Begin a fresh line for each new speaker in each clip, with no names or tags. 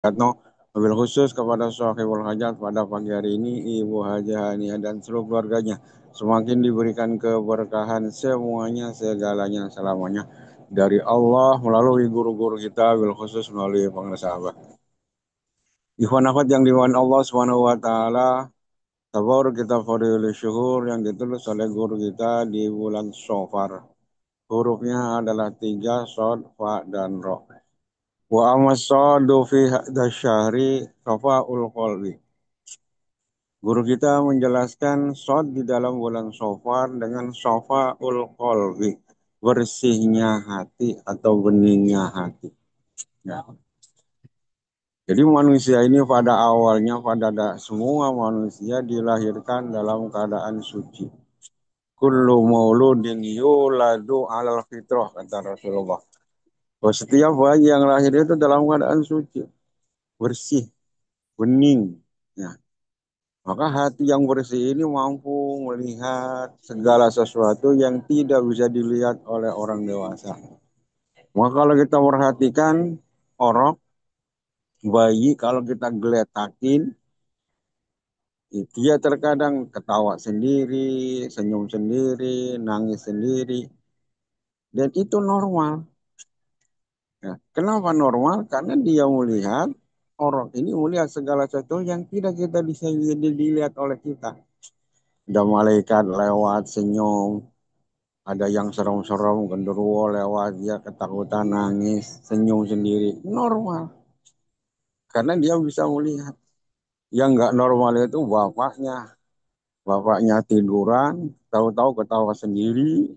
Retno, mobil khusus kepada Sohibul Hajat pada pagi hari ini, Ibu Haja Hania dan seluruh keluarganya. Semakin diberikan keberkahan semuanya, segalanya, selamanya. Dari Allah melalui guru-guru kita, bil khusus melalui pengarah sahabat. Ikhwan akhwat yang dimuliakan Allah Subhanahu wa taala, tabur kita fadhil syuhur yang ditulis oleh guru kita di bulan Syawal. Hurufnya adalah tiga, shod, fa, dan ro. Wa amasadu fi hadza syahri safaul qalbi. Guru kita menjelaskan shod di dalam bulan Syawal dengan safaul qalbi, bersihnya hati atau beningnya hati. Ya. Jadi manusia ini pada awalnya semua manusia dilahirkan dalam keadaan suci. Kullu mauludin yuladu alal fitrah kata Rasulullah. Bahwa setiap bayi yang lahir itu dalam keadaan suci, bersih, bening. Ya. Maka hati yang bersih ini mampu melihat segala sesuatu yang tidak bisa dilihat oleh orang dewasa. Maka kalau kita perhatikan orang bayi kalau kita geletakin, dia terkadang ketawa sendiri, senyum sendiri, nangis sendiri, dan itu normal. Ya. Kenapa normal? Karena dia melihat orang ini melihat segala sesuatu yang tidak kita bisa dilihat oleh kita. Ada malaikat lewat senyum, ada yang serem-serem genderuwo lewat dia ketakutan nangis, senyum sendiri. Normal. Karena dia bisa melihat. Yang nggak normal itu bapaknya. Bapaknya tiduran, tahu-tahu ketawa sendiri,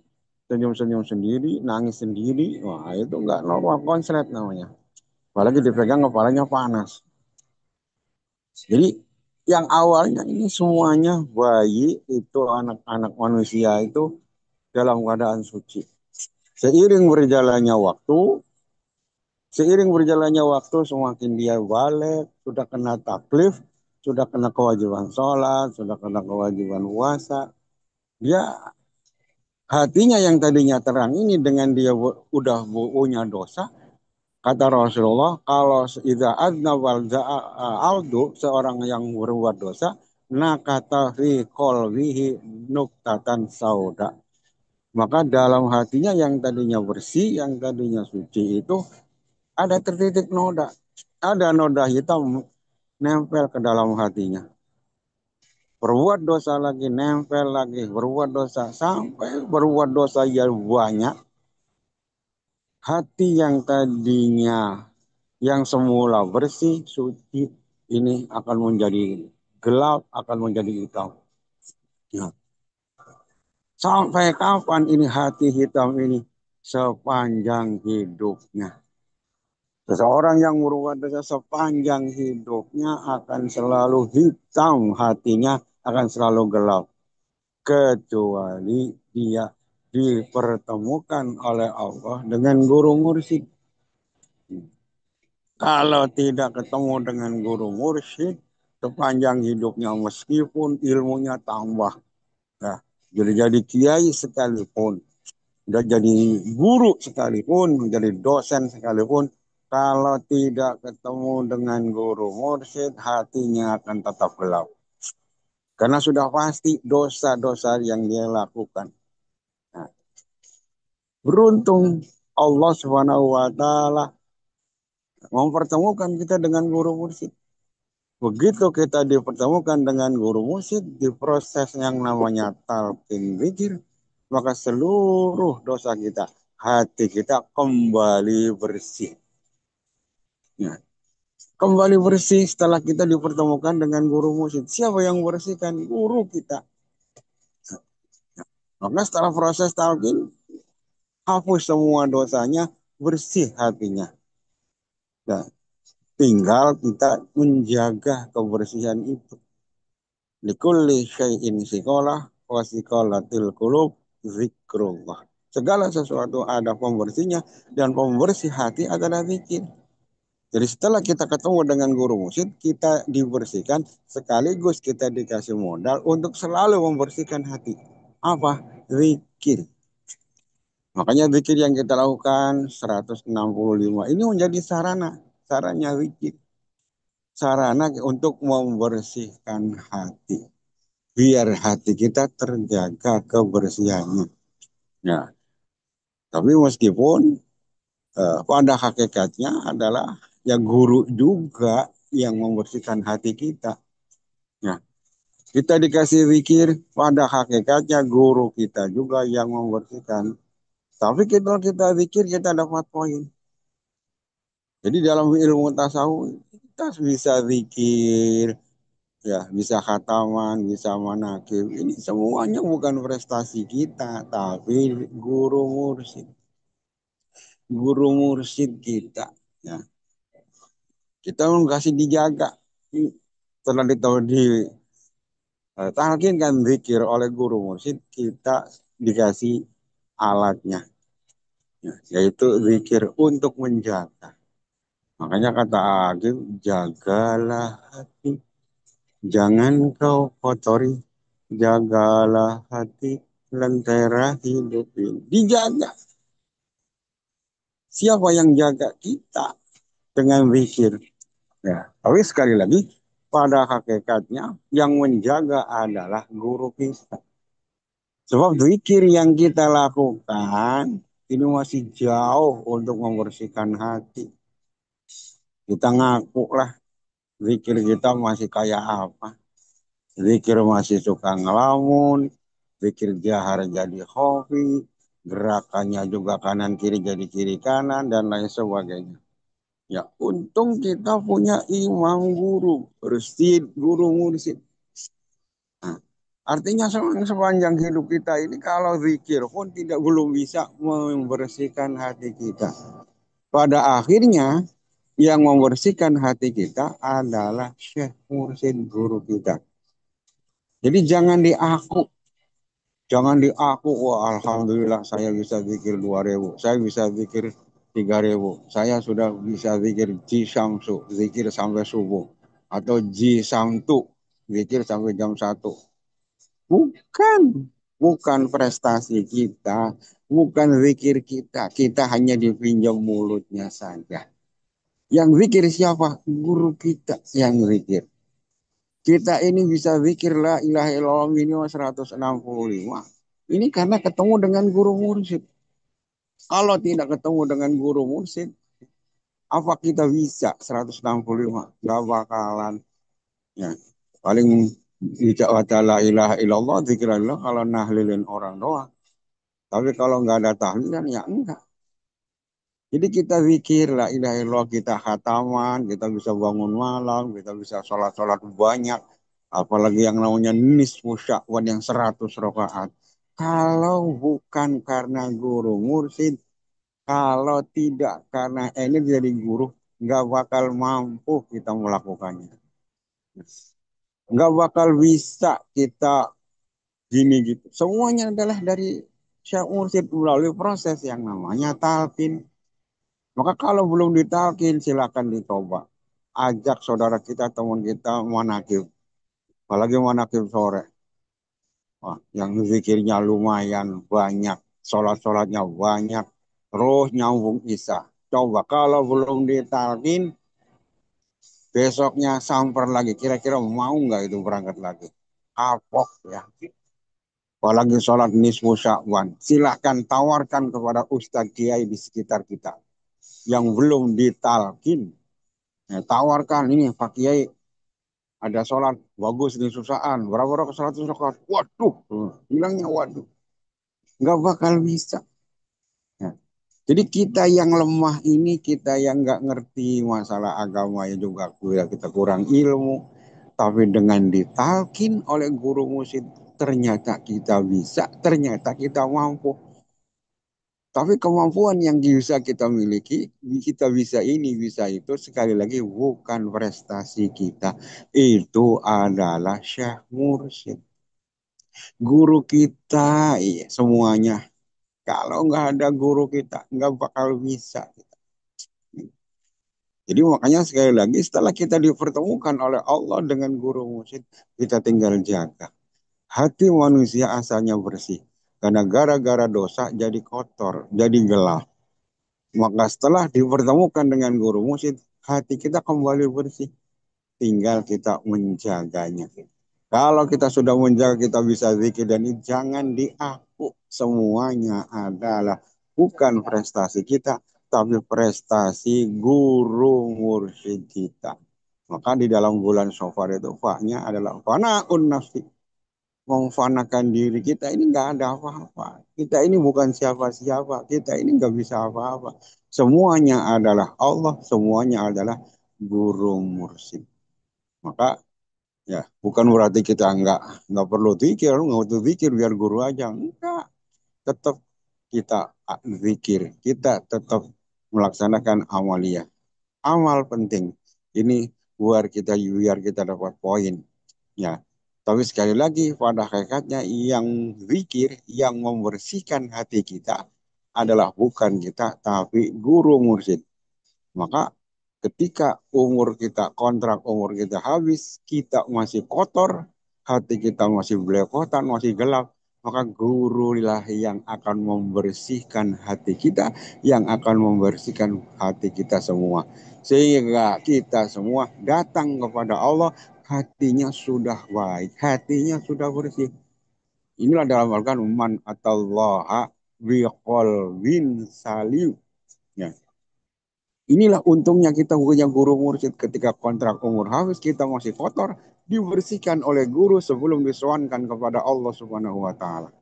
senyum-senyum sendiri, nangis sendiri. Wah, itu nggak normal, konslet namanya. Apalagi dipegang kepalanya panas. Jadi yang awalnya ini semuanya bayi itu anak-anak manusia itu dalam keadaan suci. Seiring berjalannya waktu, seiring berjalannya waktu semakin dia balik, sudah kena taklif, sudah kena kewajiban sholat, sudah kena kewajiban puasa. Dia hatinya yang tadinya terang ini dengan dia udah punya dosa, kata Rasulullah, kalau idza adnabal aldu seorang yang berbuat dosa, nakata fi qalbihi nuktatan sauda. Maka dalam hatinya yang tadinya bersih, yang tadinya suci itu ada tertitik noda. Ada noda hitam nempel ke dalam hatinya. Berbuat dosa lagi, nempel lagi. Berbuat dosa, sampai berbuat dosa yang banyak. Hati yang tadinya, yang semula bersih, suci, ini akan menjadi gelap, akan menjadi hitam. Ya. Sampai kapan ini hati hitam ini? Sepanjang hidupnya. Seseorang yang berbuat dosa sepanjang hidupnya akan selalu hitam hatinya, akan selalu gelap. Kecuali dia dipertemukan oleh Allah dengan guru mursyid. Kalau tidak ketemu dengan guru mursyid, sepanjang hidupnya meskipun ilmunya tambah. Nah, jadi kiai sekalipun, udah jadi guru sekalipun, menjadi dosen sekalipun, kalau tidak ketemu dengan guru mursyid, hatinya akan tetap gelap. Karena sudah pasti dosa-dosa yang dia lakukan. Nah, beruntung Allah Subhanahu wa taala mempertemukan kita dengan guru mursyid. Begitu kita dipertemukan dengan guru mursyid di proses yang namanya talqin zikir, maka seluruh dosa kita, hati kita kembali bersih. Ya. Kembali bersih setelah kita dipertemukan dengan guru mursyid. Siapa yang membersihkan? Guru kita. Maka setelah proses talqin, hapus semua dosanya, bersih hatinya. Nah, tinggal kita menjaga kebersihan itu. Likulli syai'in sikolah wa sikolatil qulub zikrullah. Segala sesuatu ada pembersihnya dan pembersih hati adalah zikir. Jadi setelah kita ketemu dengan guru mursyid, kita dibersihkan sekaligus kita dikasih modal untuk selalu membersihkan hati. Apa? Zikir. Makanya zikir yang kita lakukan 165 ini menjadi sarana, sarana zikir. sarana untuk membersihkan hati. Biar hati kita terjaga kebersihannya. Nah, tapi meskipun pada hakikatnya adalah ya guru juga yang membersihkan hati kita. Nah, kita dikasih zikir, pada hakikatnya guru kita juga yang membersihkan. Tapi kita zikir kita dapat poin. Jadi dalam ilmu tasawuf kita bisa zikir, ya bisa khataman, bisa manakib. Ini semuanya bukan prestasi kita, tapi guru mursyid, guru mursyid kita. Ya, kita kasih dijaga. Setelah ditahu di talqin kan zikir oleh guru mursyid, kita dikasih alatnya, ya, yaitu zikir untuk menjaga. Makanya kata Agim, jagalah hati, jangan kau kotori, jagalah hati, lentera hidup ini. Dijaga. Siapa yang jaga kita dengan zikir? Ya, tapi sekali lagi, pada hakikatnya yang menjaga adalah guru kita. Sebab zikir yang kita lakukan ini masih jauh untuk membersihkan hati. Kita ngaku lah, zikir kita masih kayak apa. Zikir masih suka ngelamun, zikir jahar jadi hobi, gerakannya juga kanan kiri jadi kiri kanan, dan lain sebagainya. Ya, untung kita punya imam guru, mursyid, guru mursyid. Nah, artinya sepanjang hidup kita ini kalau zikir pun tidak belum bisa membersihkan hati kita. Pada akhirnya yang membersihkan hati kita adalah Syekh Mursyid guru kita. Jadi jangan diaku, jangan diaku, wah alhamdulillah saya bisa zikir 2.000, saya bisa zikir 3.000, saya sudah bisa zikir Ji Samsu, zikir sampai subuh, atau Ji Samtu, zikir sampai jam 1. Bukan, bukan prestasi kita, bukan zikir kita, kita hanya dipinjam mulutnya saja. Yang zikir siapa? Guru kita yang zikir. Kita ini bisa zikir la ilaha illallah minimal 165. Ini karena ketemu dengan guru mursyid. Kalau tidak ketemu dengan guru mursyid, apa kita bisa 165? Gak bakalan. Ya, paling baca la ilaha illallah, zikirullah kalau nahlilin orang doang. Tapi kalau nggak ada tahlilan ya enggak. Jadi kita zikir la ilaha illallah, kita khataman, kita bisa bangun malam, kita bisa sholat-sholat banyak. Apalagi yang namanya nisfu sya'wan yang 100 rakaat. Kalau bukan karena guru mursyid, kalau tidak karena energi dari guru, nggak bakal mampu kita melakukannya. Nggak bakal bisa kita gini gitu. Semuanya adalah dari Syekh Mursyid melalui proses yang namanya talqin. Maka kalau belum ditalkin silakan dicoba. Ajak saudara kita, teman kita manakib. Apalagi manakib sore. Wah, yang zikirnya lumayan banyak. Sholat-sholatnya banyak. Terus nyambung isya. Coba kalau belum ditalkin, besoknya samper lagi. Kira-kira mau nggak itu berangkat lagi? Kapok ya. Apalagi sholat nisfu sya'wan. Silahkan tawarkan kepada Ustadz Kiai di sekitar kita. Yang belum ditalkin. Ya, tawarkan ini Pak Kiai ada sholat bagus di susaan berapa rakaat 100 rakaat, waduh bilangnya waduh nggak bakal bisa ya. Jadi kita yang lemah ini, kita yang nggak ngerti masalah agama ya juga kita kurang ilmu, tapi dengan ditalkin oleh guru musik ternyata kita bisa, ternyata kita mampu. Tapi kemampuan yang bisa kita miliki, kita bisa ini, bisa itu, sekali lagi bukan prestasi kita. Itu adalah Syekh Mursyid. Guru kita, iya, semuanya. Kalau nggak ada guru kita, nggak bakal bisa. Jadi makanya sekali lagi setelah kita dipertemukan oleh Allah dengan guru mursyid, kita tinggal jaga. Hati manusia asalnya bersih. Karena gara-gara dosa jadi kotor, jadi gelap. Maka setelah dipertemukan dengan guru mursyid, hati kita kembali bersih. tinggal kita menjaganya. Kalau kita sudah menjaga, kita bisa zikir dan ini jangan diaku. Semuanya adalah bukan prestasi kita, tapi prestasi guru mursyid kita. Maka di dalam bulan Syawal itu faknya adalah fanaun nafsi, memfanakan diri kita ini nggak ada apa-apa. Kita ini bukan siapa-siapa. Kita ini nggak bisa apa-apa. Semuanya adalah Allah. Semuanya adalah guru mursyid. Maka ya bukan berarti kita nggak perlu zikir, nggak perlu zikir biar guru aja. Enggak. Tetap kita zikir. Kita tetap melaksanakan amaliyah. Amal penting. Ini biar kita dapat poin. Ya, tapi sekali lagi pada hakikatnya yang zikir, yang membersihkan hati kita adalah bukan kita, tapi guru mursyid. Maka ketika kontrak umur kita habis, kita masih kotor, hati kita masih belepotan, masih gelap, maka gurulah yang akan membersihkan hati kita, yang akan membersihkan hati kita semua. Sehingga kita semua datang kepada Allah, hatinya sudah baik, hatinya sudah bersih. Inilah dalam Al-Quran man atallaha biqalbin salim. Ya, inilah untungnya kita punya guru mursyid ketika kontrak umur habis kita masih kotor dibersihkan oleh guru sebelum disowankan kepada Allah Subhanahu wa taala.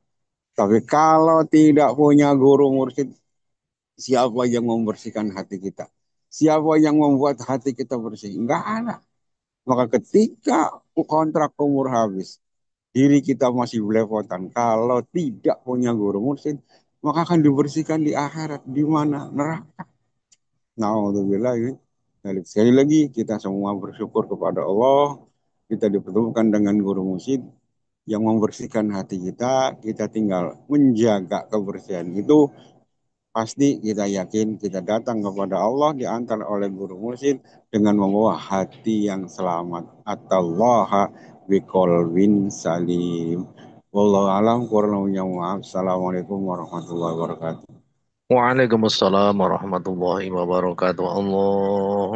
Tapi kalau tidak punya guru mursyid, siapa yang membersihkan hati kita? Siapa yang membuat hati kita bersih? Enggak ada. Maka ketika kontrak umur habis, diri kita masih belepotan. Kalau tidak punya guru mursyid, maka akan dibersihkan di akhirat. Di mana? Neraka. Nauzubillah. Sekali lagi kita semua bersyukur kepada Allah. Kita dipertemukan dengan guru mursyid yang membersihkan hati kita. Kita tinggal menjaga kebersihan itu. Pasti kita yakin kita datang kepada Allah diantar oleh guru mursyid dengan membawa hati yang selamat. Atallaha biqolbin salim. Wallahu alam kurang maaf. Assalamualaikum warahmatullahi wabarakatuh.
Waalaikumsalam warahmatullahi wabarakatuh. Allah